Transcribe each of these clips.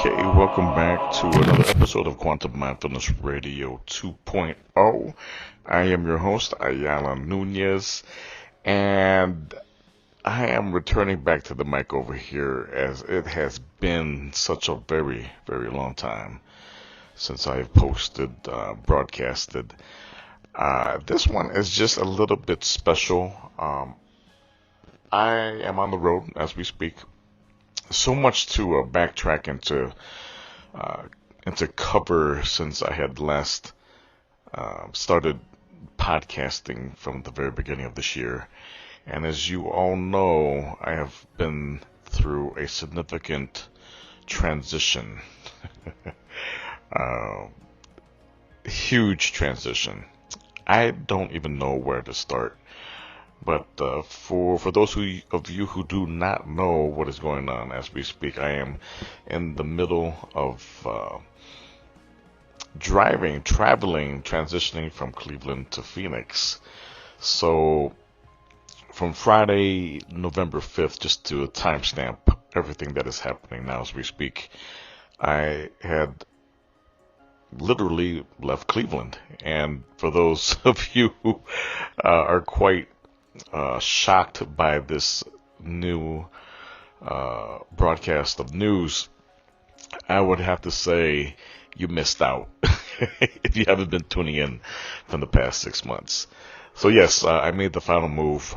Okay, welcome back to another episode of Quantum Mindfulness Radio 2.0. I am your host, Ayala Nunez, and I am returning back to the mic over here as it has been such a very, very long time since I have posted, broadcasted. This one is just a little bit special. I am on the road as we speak. So much to backtrack uh, into cover since I had last started podcasting from the very beginning of this year. And as you all know, I have been through a significant transition, uh, huge transition. I don't even know where to start. But for those of you who do not know what is going on as we speak, I am in the middle of traveling, transitioning from Cleveland to Phoenix. So from Friday, November 5th, just to timestamp everything that is happening now as we speak, I had literally left Cleveland. And for those of you who are quite shocked by this new broadcast of news, I would have to say you missed out if you haven't been tuning in from the past 6 months. So yes, I made the final move,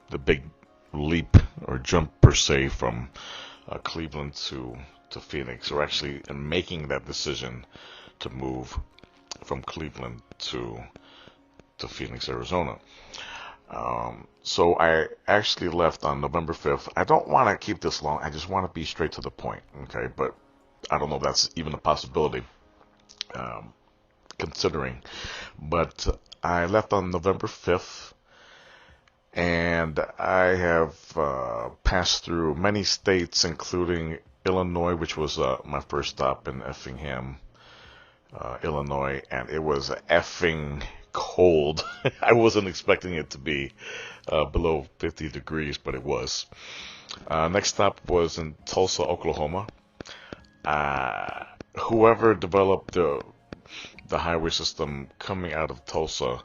the big leap or jump per se from Cleveland to Phoenix, or actually in making that decision to move from Cleveland to Phoenix, Arizona. So I actually left on November 5th. I don't want to keep this long. I just want to be straight to the point, okay? But I don't know if that's even a possibility, considering. But I left on November 5th, and I have passed through many states, including Illinois, which was my first stop in Effingham, Illinois, and it was effing cold. I wasn't expecting it to be below 50 degrees, but it was. Next stop was in Tulsa, Oklahoma. Whoever developed the highway system coming out of Tulsa,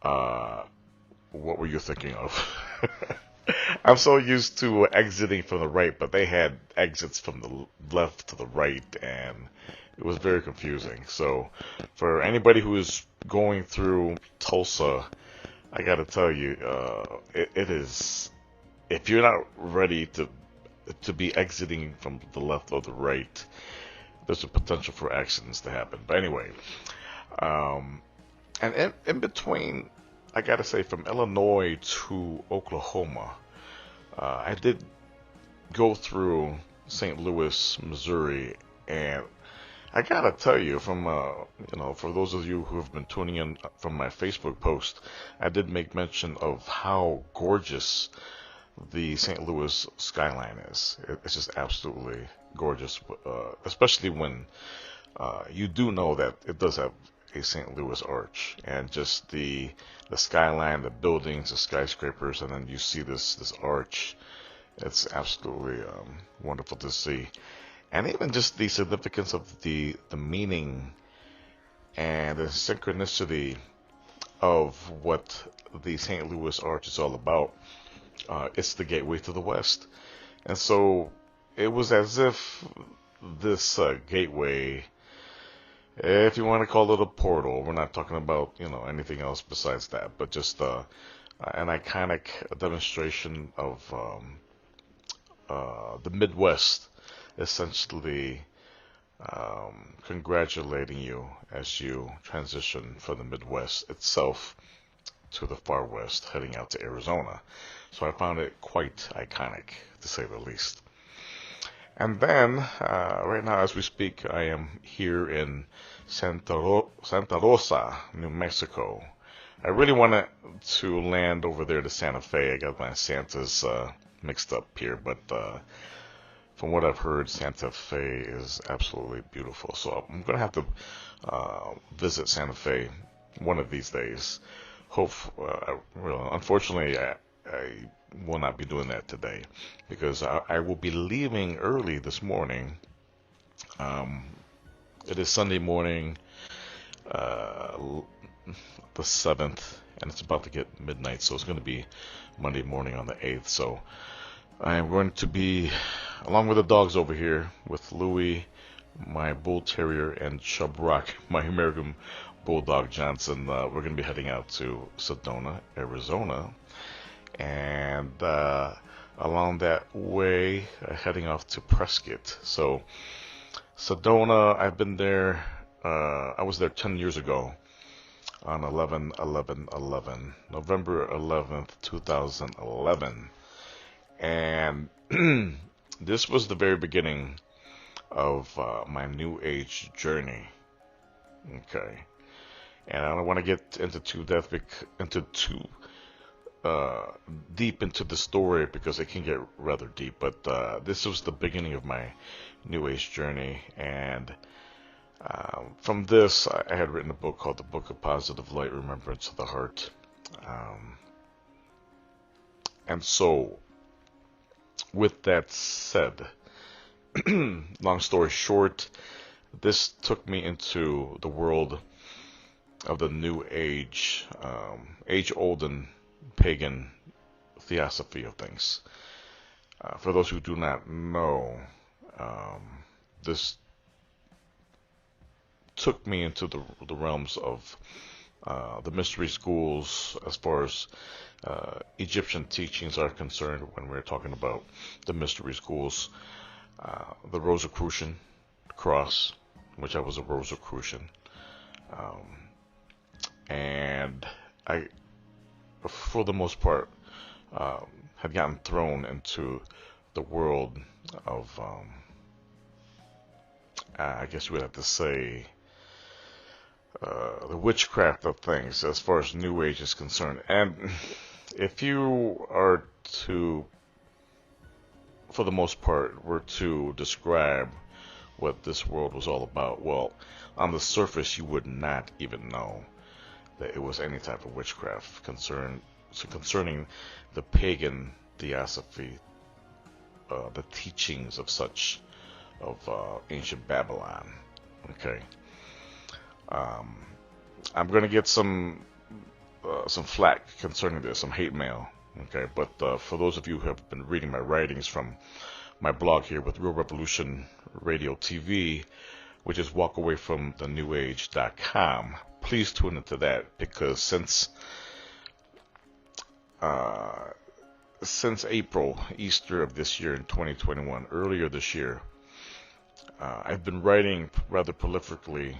what were you thinking of? I'm so used to exiting from the right, but they had exits from the left to the right, and it was very confusing. So for anybody who is going through Tulsa, I gotta tell you, it is, if you're not ready to be exiting from the left or the right, there's a potential for accidents to happen. But anyway, and in between, I gotta say, from Illinois to Oklahoma, I did go through St. Louis, Missouri, and I gotta tell you, from for those of you who have been tuning in from my Facebook post, I did make mention of how gorgeous the St. Louis skyline is. It's just absolutely gorgeous, especially when you do know that it does have a St. Louis arch, and just the skyline, the buildings, the skyscrapers, and then you see this arch. It's absolutely wonderful to see. And even just the significance of the meaning and the synchronicity of what the St. Louis Arch is all about. It's the gateway to the West. And so it was as if this gateway, if you want to call it a portal, we're not talking about, anything else besides that, but just an iconic demonstration of the Midwest, essentially congratulating you as you transition from the Midwest itself to the far west, heading out to Arizona. So I found it quite iconic, to say the least. And then, right now as we speak, I am here in Santa Rosa, New Mexico. I really wanted to land over there to Santa Fe. I got my Santas mixed up here, but from what I've heard, Santa Fe is absolutely beautiful. So I'm going to have to visit Santa Fe one of these days. Unfortunately, I will not be doing that today because I will be leaving early this morning Um, it is Sunday morning, uh, the 7th, and it's about to get midnight, so it's going to be Monday morning on the 8th. So I am going to be, along with the dogs over here, with Louie, my bull terrier, and Chub Rock, my American Bulldog Johnson. We're going to be heading out to Sedona, Arizona, and along that way, heading off to Prescott. So Sedona, I've been there. I was there 10 years ago on 11/11/11, November 11th, 2011, and this was the very beginning of my New Age journey. Okay, and I don't want to get into too deep into the story because it can get rather deep. But this was the beginning of my New Age journey, and from this, I had written a book called The Book of Positive Light, Remembrance of the Heart. And so, with that said, long story short, this took me into the world of the New Age, age-old and pagan theosophy of things. For those who do not know, this took me into the realms of the mystery schools as far as Egyptian teachings are concerned when we're talking about the mystery schools. The Rosicrucian cross, which I was a Rosicrucian. And I, for the most part, had gotten thrown into the world of, I guess you would have to say, the witchcraft of things as far as New Age is concerned. And if you are to, for the most part, were to describe what this world was all about, well, on the surface you would not even know that it was any type of witchcraft concerning the pagan theosophy, the teachings of ancient Babylon. Okay. I'm gonna get some flack concerning this, some hate mail. Okay, but for those of you who have been reading my writings from my blog here with Real Revolution Radio TV, which is walkawayfromthenewage.com, please tune into that, because since April, Easter of this year in 2021, earlier this year, I've been writing rather prolifically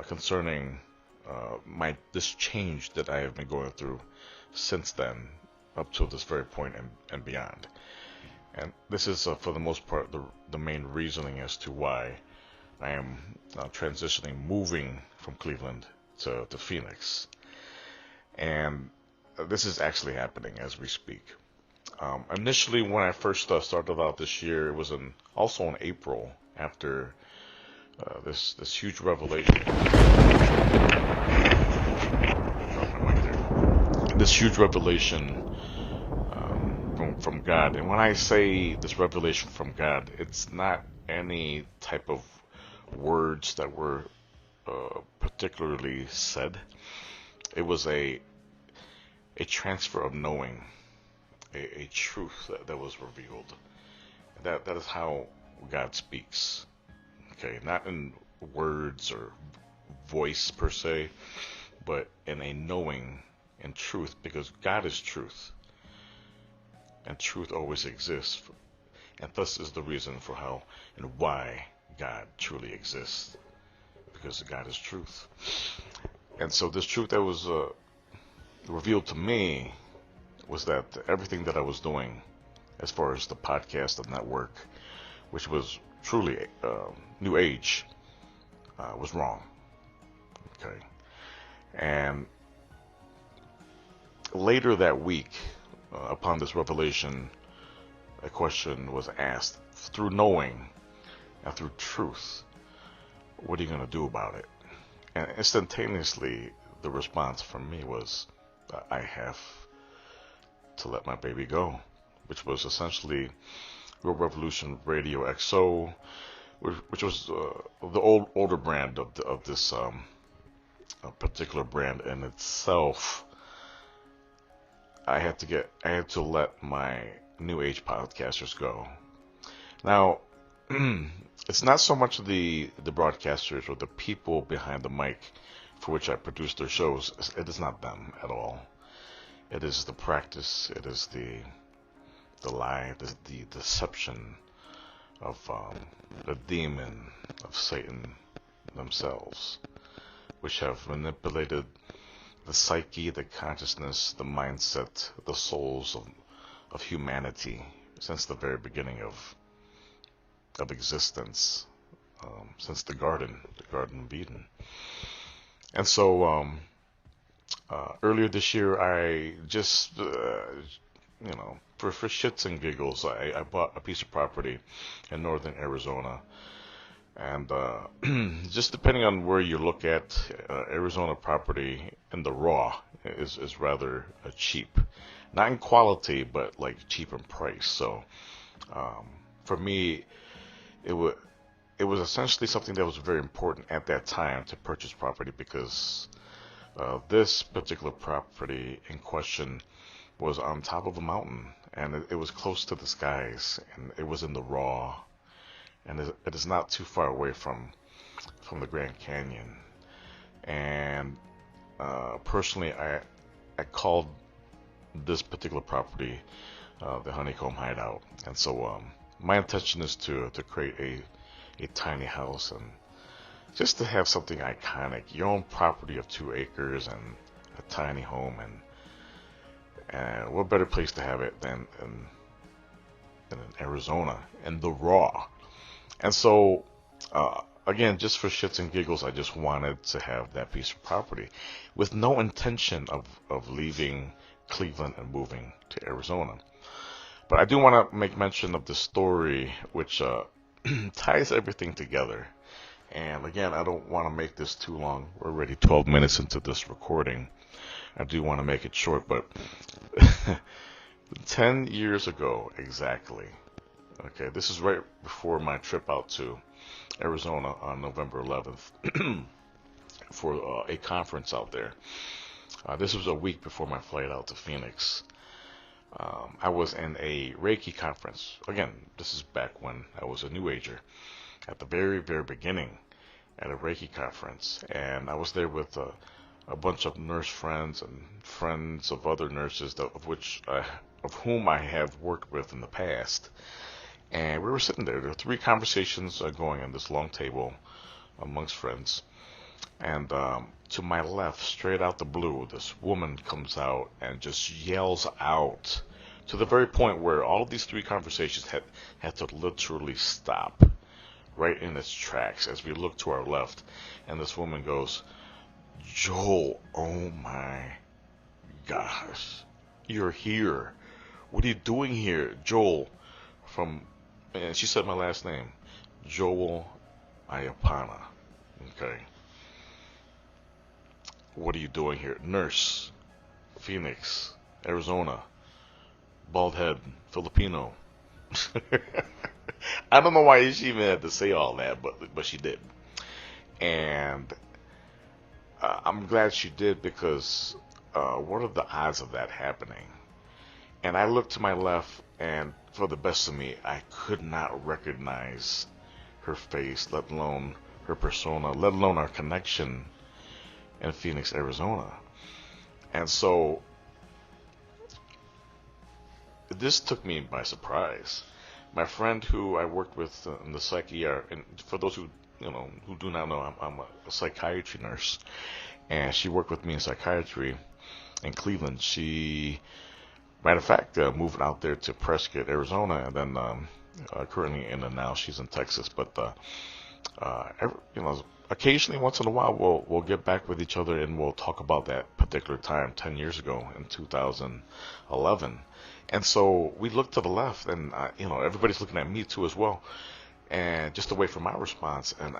concerning this change that I have been going through since then, up to this very point and beyond. And this is, for the most part, the main reasoning as to why I am transitioning, moving from Cleveland to Phoenix. And this is actually happening as we speak. Initially, when I first started out this year, it was also in April, after this huge revelation. This huge revelation from God. And when I say this revelation from God, it's not any type of words that were particularly said. It was a transfer of knowing, a truth that was revealed. That is how God speaks. Okay, not in words or voice per se, but in a knowing and truth, because God is truth, and truth always exists, and thus is the reason for how and why God truly exists, because God is truth. And so this truth that was revealed to me was that everything that I was doing as far as the podcast, the network, which was truly New Age, was wrong. Okay. And later that week, upon this revelation, a question was asked through knowing and through truth. What are you going to do about it? And instantaneously, the response from me was, I have to let my baby go, which was essentially Real Revolution Radio XO, which was the older brand of this particular brand in itself. I had to let my new age podcasters go. Now, it's not so much the broadcasters or the people behind the mic for which I produce their shows. It is not them at all. It is the practice. It is the lie, the deception of the demon of Satan themselves, which have manipulated the psyche, the consciousness, the mindset, the souls of humanity since the very beginning of existence, since the Garden of Eden. And so earlier this year, I just, for shits and giggles, I bought a piece of property in northern Arizona. And just depending on where you look at, Arizona property in the raw is rather cheap. Not in quality, but like cheap in price. So for me, it was essentially something that was very important at that time to purchase property, because this particular property in question was on top of a mountain, and it was close to the skies, and it was in the raw, and it is not too far away from the Grand Canyon. And personally, I called this particular property the Honeycomb Hideout. And so my intention is to create a tiny house, and just to have something iconic, your own property of 2 acres and a tiny home, and what better place to have it than in Arizona, in the raw. And so again, just for shits and giggles, I just wanted to have that piece of property with no intention of leaving Cleveland and moving to Arizona. But I do want to make mention of the story which ties everything together. And again, I don't want to make this too long. We're already 12 minutes into this recording. I do want to make it short, but 10 years ago exactly. Okay, this is right before my trip out to Arizona on November 11th for a conference out there. This was a week before my flight out to Phoenix. I was in a Reiki conference. Again, this is back when I was a New Ager, at the very, very beginning, at a Reiki conference. And I was there with a bunch of nurse friends and friends of other nurses, of whom I have worked with in the past. And we were sitting there. There were 3 conversations going on this long table amongst friends. And to my left, straight out the blue, this woman comes out and just yells out, to the very point where all of these 3 conversations had to literally stop right in its tracks as we look to our left. And this woman goes, "Joel, oh my gosh, you're here. What are you doing here? Joel," and she said my last name, Joel Ayapana. Okay. "What are you doing here?" Nurse, Phoenix, Arizona, bald head, Filipino. I don't know why she even had to say all that, but she did. And I'm glad she did, because what are the odds of that happening? And I looked to my left, and for the best of me, I could not recognize her face, let alone her persona, let alone our connection in Phoenix, Arizona. And so this took me by surprise. My friend who I worked with in the psyche, and for those who do not know, I'm a psychiatry nurse, and she worked with me in psychiatry in Cleveland. She, matter of fact, moved out there to Prescott, Arizona, and then currently now she's in Texas. But occasionally, once in a while, we'll get back with each other and we'll talk about that particular time 10 years ago in 2011. And so we look to the left, and everybody's looking at me too as well, and just to wait for my response. And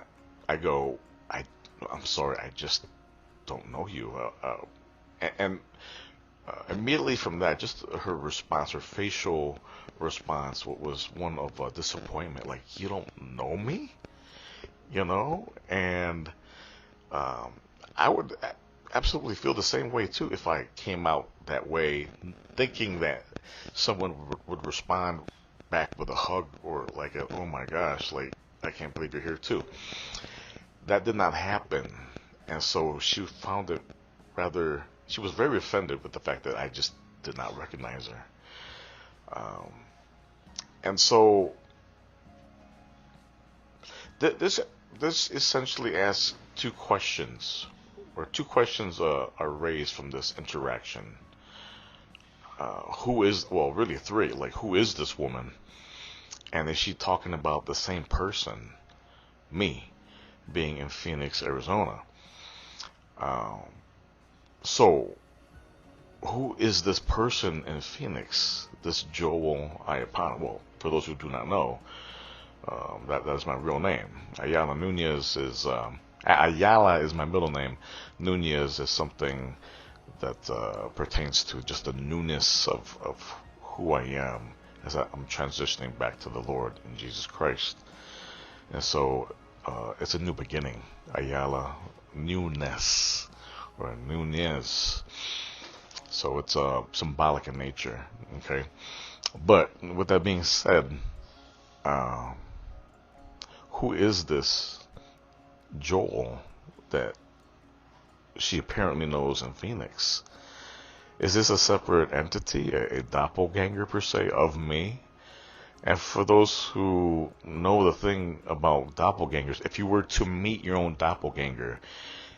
I go, I'm sorry, I just don't know you. And immediately from that, just her response, her facial response, was one of disappointment. Like, "You don't know me?" you know, and um, I would absolutely feel the same way too if I came out that way, thinking that someone would respond back with a hug or like a, oh my gosh, like I can't believe you're here too. That did not happen, and so she found it rather. She was very offended with the fact that I just did not recognize her. Um, and so this essentially asks two questions, or two questions are raised from this interaction. Who is, well, really three, like who is this woman? And is she talking about the same person, me, being in Phoenix, Arizona? Um, so, who is this person in Phoenix? This Joel Ayapana? Well, for those who do not know, that is my real name. Ayala Nunez is Ayala is my middle name. Nunez is something that pertains to just the newness of who I am as I'm transitioning back to the Lord in Jesus Christ. And so it's a new beginning. Ayala Nunez or Nunez. So it's symbolic in nature. Okay. But with that being said, uh, who is this Joel that she apparently knows in Phoenix? Is this a separate entity, a doppelganger per se of me? And for those who know the thing about doppelgangers, if you were to meet your own doppelganger,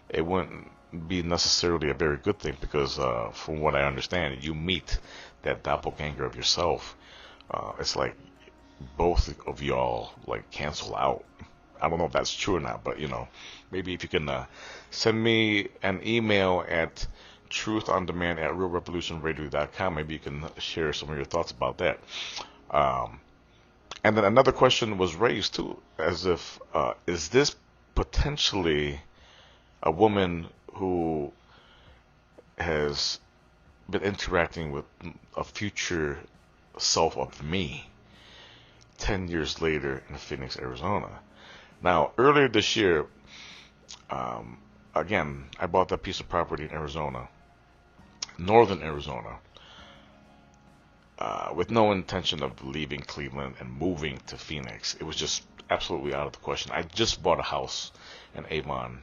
it wouldn't be necessarily a very good thing because, from what I understand, you meet that doppelganger of yourself. It's like both of y'all like cancel out. I don't know if that's true or not, but maybe if you can send me an email at truthondemand@realrevolutionradio.com, maybe you can share some of your thoughts about that. And then another question was raised too, as if is this potentially a woman who has been interacting with a future self of me 10 years later in Phoenix, Arizona? Now, earlier this year, again, I bought that piece of property in Arizona, northern Arizona, with no intention of leaving Cleveland and moving to Phoenix. It was just absolutely out of the question. I just bought a house in Avon,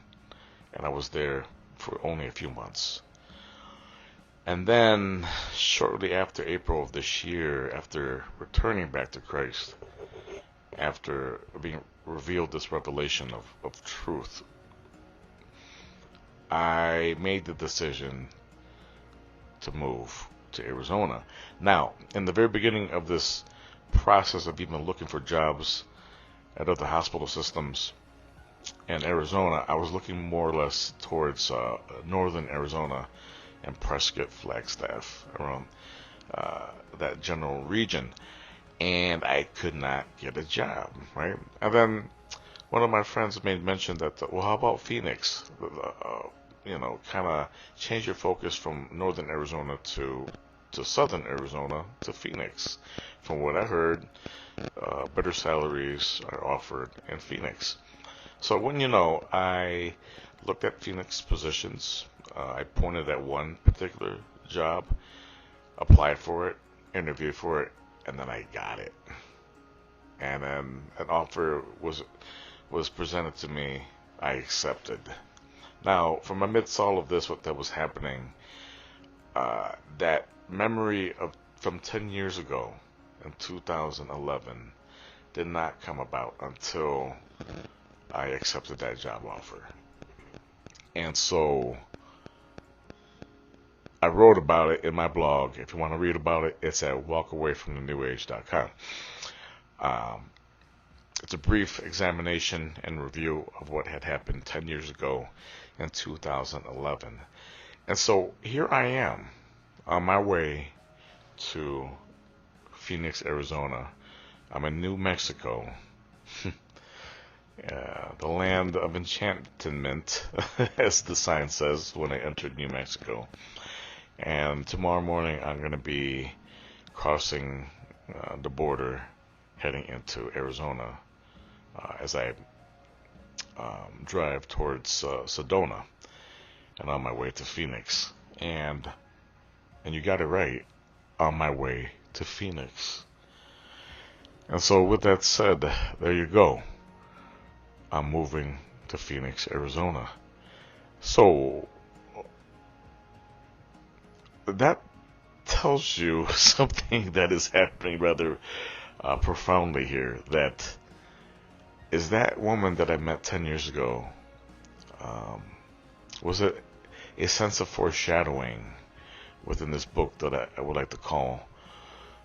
and I was there for only a few months. And then, shortly after April of this year, after returning back to Christ, after being revealed this revelation of truth, I made the decision to move to Arizona. Now, in the very beginning of this process of even looking for jobs at other hospital systems in Arizona, I was looking more or less towards northern Arizona and Prescott, Flagstaff, around that general region. And I could not get a job, right? And then one of my friends made mention that, well, how about Phoenix? Kind of change your focus from northern Arizona to southern Arizona to Phoenix. From what I heard, better salaries are offered in Phoenix. So when I looked at Phoenix positions. I pointed at one particular job, applied for it, interviewed for it, and then I got it. And then an offer was presented to me. I accepted. Now, from amidst all of this, what that was happening, that memory of from 10 years ago in 2011 did not come about until I accepted that job offer. And so I wrote about it in my blog. If you want to read about it, it's at walkawayfromthenewaage.com. It's a brief examination and review of what had happened 10 years ago in 2011. And so here I am on my way to Phoenix, Arizona. I'm in New Mexico, the land of enchantment, as the sign says when I entered New Mexico. And tomorrow morning I'm going to be crossing the border, heading into Arizona, as I drive towards Sedona, and on my way to Phoenix. And you got it right, on my way to Phoenix. And so, with that said, there you go. I'm moving to Phoenix, Arizona. So, that tells you something that is happening rather profoundly here. That is that woman that I met 10 years ago. Was it a sense of foreshadowing within this book that I would like to call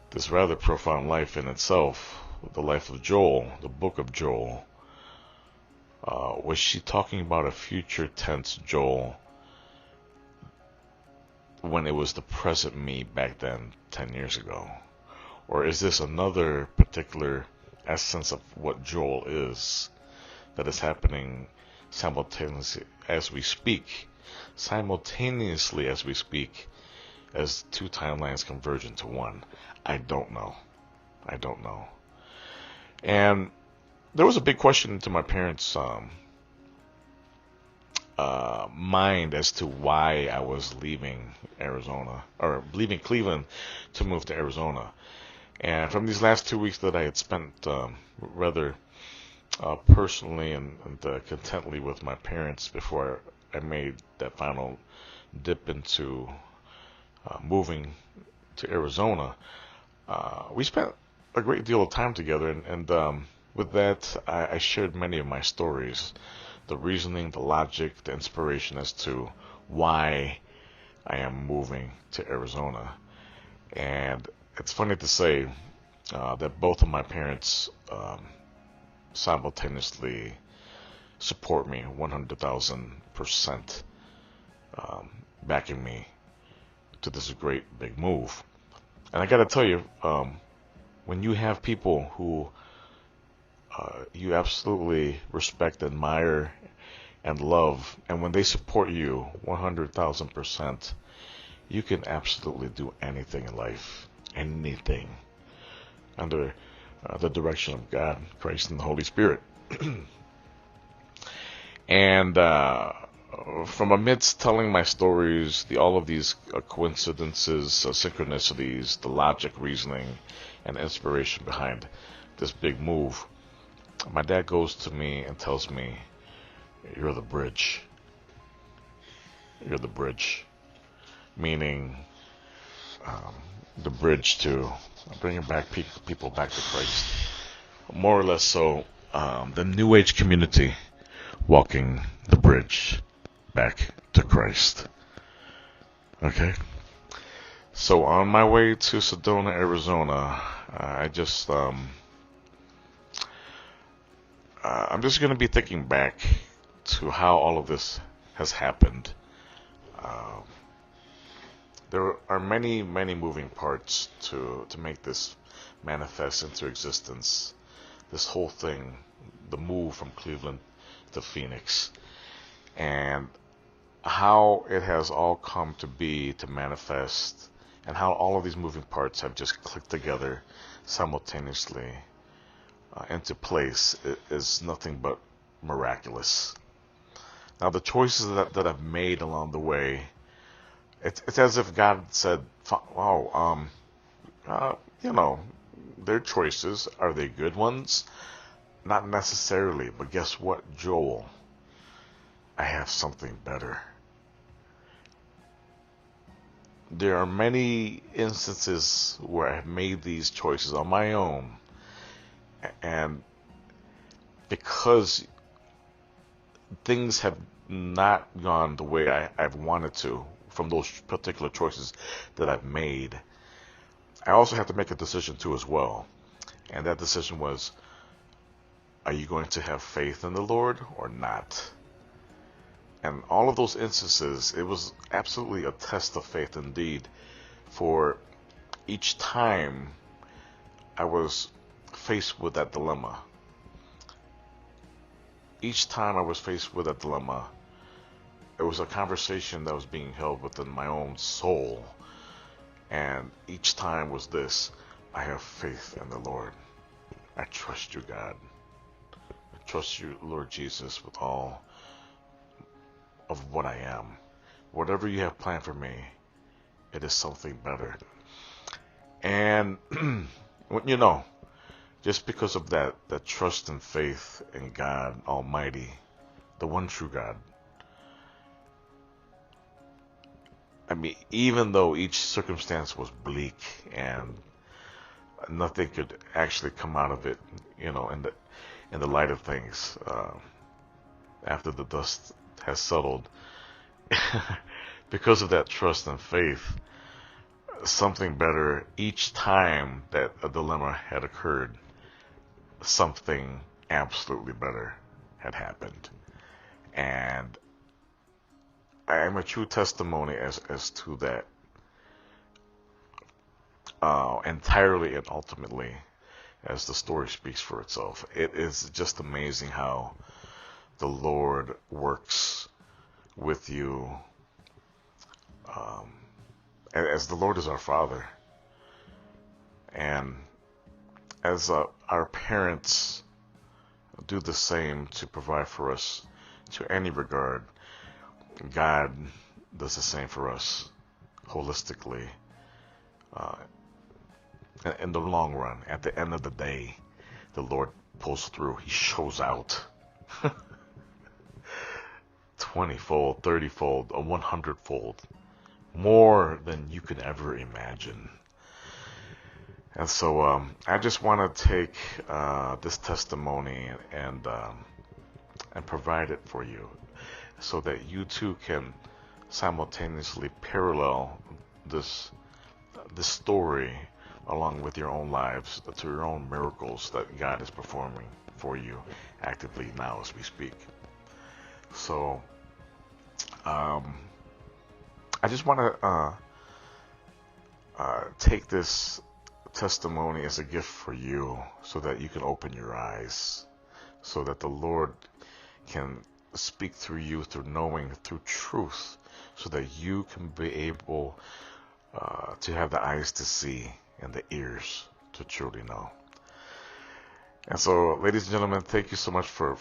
this rather profound life in itself, the life of Joel, the book of Joel? Was she talking about a future tense Joel when it was the present me back then 10 years ago? Or is this another particular essence of what Joel is that is happening simultaneously as we speak, as two timelines converge into one? I don't know. And there was a big question to my parents' mind as to why I was leaving Arizona, or leaving Cleveland to move to Arizona. And from these last 2 weeks that I had spent rather personally and contently with my parents before I made that final dip into moving to Arizona, we spent a great deal of time together, and with that, I shared many of my stories, the reasoning, the logic, the inspiration as to why I am moving to Arizona. And it's funny to say that both of my parents simultaneously support me 100,000%, backing me to this great big move. And I gotta tell you, when you have people who you absolutely respect, admire, and love, and when they support you 100,000%, you can absolutely do anything in life, anything, under the direction of God, Christ, and the Holy Spirit. And from amidst telling my stories, all of these coincidences, synchronicities, the logic, reasoning, and inspiration behind this big move, my dad goes to me and tells me, "You're the bridge. You're the bridge," meaning the bridge to bringing back people back to Christ. More or less so, the New Age community walking the bridge back to Christ. Okay? So on my way to Sedona, Arizona, I'm just going to be thinking back to how all of this has happened. There are many, many moving parts to make this manifest into existence. This whole thing, the move from Cleveland to Phoenix, and how it has all come to be, to manifest, and how all of these moving parts have just clicked together simultaneously into place is nothing but miraculous. Now, the choices that I've made along the way, it's as if God said, "Wow, their choices, are they good ones? Not necessarily, but guess what, Joel? I have something better." There are many instances where I've made these choices on my own, and because things have not gone the way I've wanted to from those particular choices that I've made, I also have to make a decision too as well. And that decision was, are you going to have faith in the Lord or not? And all of those instances, it was absolutely a test of faith indeed. For each time I was faced with that dilemma, it was a conversation that was being held within my own soul. And each time was this: I have faith in the Lord. I trust you, God. I trust you, Lord Jesus, with all of what I am. Whatever you have planned for me, it is something better. And, you know, just because of that trust and faith in God Almighty, the one true God, I mean, even though each circumstance was bleak and nothing could actually come out of it, in the light of things, after the dust has settled, because of that trust and faith, something better each time that a dilemma had occurred, something absolutely better had happened. And I am a true testimony as to that, entirely and ultimately, as the story speaks for itself. It is just amazing how the Lord works with you, as the Lord is our Father, and as our parents do the same to provide for us to any regard, God does the same for us holistically. In the long run, at the end of the day, the Lord pulls through. He shows out 20-fold, 30-fold, a 100-fold, more than you could ever imagine. And so I just want to take this testimony and provide it for you, so that you too can simultaneously parallel this story along with your own lives, to your own miracles that God is performing for you actively now as we speak. So I just want to take this testimony as a gift for you, so that you can open your eyes, so that the Lord can speak through you, through knowing, through truth, so that you can be able to have the eyes to see and the ears to truly know. And so, ladies and gentlemen, thank you so much for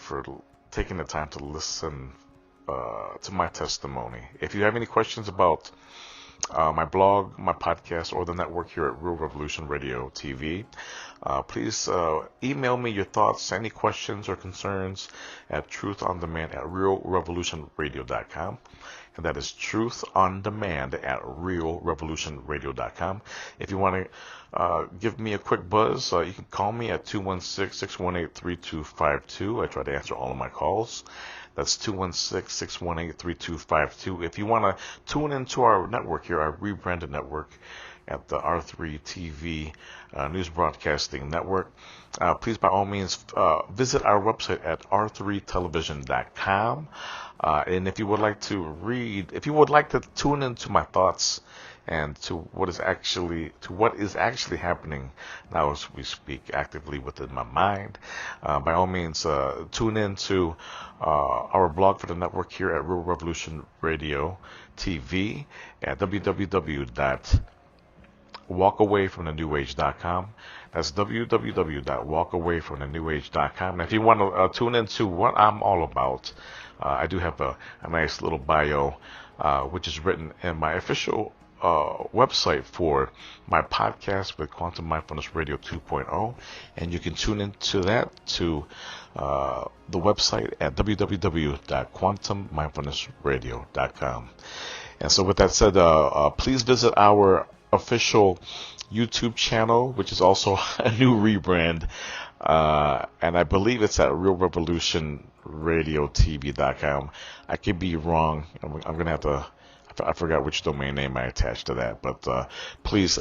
taking the time to listen to my testimony. If you have any questions about my blog, my podcast, or the network here at Real Revolution Radio TV, please email me your thoughts, any questions or concerns at truthondemand@realrevolutionradio.com. And that is truthondemand@realrevolutionradio.com. If you want to give me a quick buzz, you can call me at 216-618-3252. I try to answer all of my calls. That's 216-618-3252. If you want to tune into our network here, our rebranded network at the R3TV News Broadcasting Network, please by all means visit our website at r3television.com. And if you would like to tune into my thoughts and to what is actually happening now as we speak actively within my mind, by all means tune into our blog for the network here at Real Revolution Radio TV at www.walkawayfromthenewage.com. That's www.walkawayfromthenewage.com. And if you want to tune into what I'm all about, I do have a nice little bio, which is written in my official website for my podcast with Quantum Mindfulness Radio 2.0, and you can tune into that to the website at www.quantummindfulnessradio.com. And so with that said, please visit our official YouTube channel, which is also a new rebrand, and I believe it's at realrevolutionradiotv.com. I could be wrong. I'm going to have to, I forgot which domain name I attached to that, but please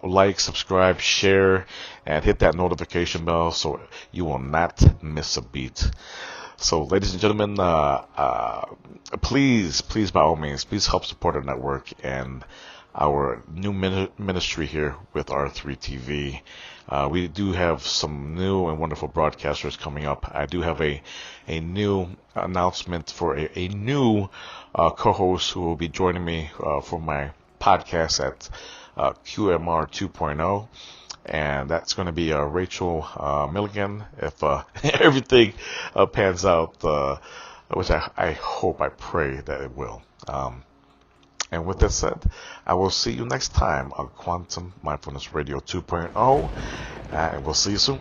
like, subscribe, share, and hit that notification bell so you will not miss a beat. So, ladies and gentlemen, please, by all means, please help support our network and our new ministry here with R3TV. We do have some new and wonderful broadcasters coming up. I do have a new announcement for a new co-host who will be joining me for my podcast at QMR 2.0. and that's going to be Rachel Milligan if everything pans out, which I hope, I pray that it will. And with that said, I will see you next time on Quantum Mindfulness Radio 2.0, and we'll see you soon.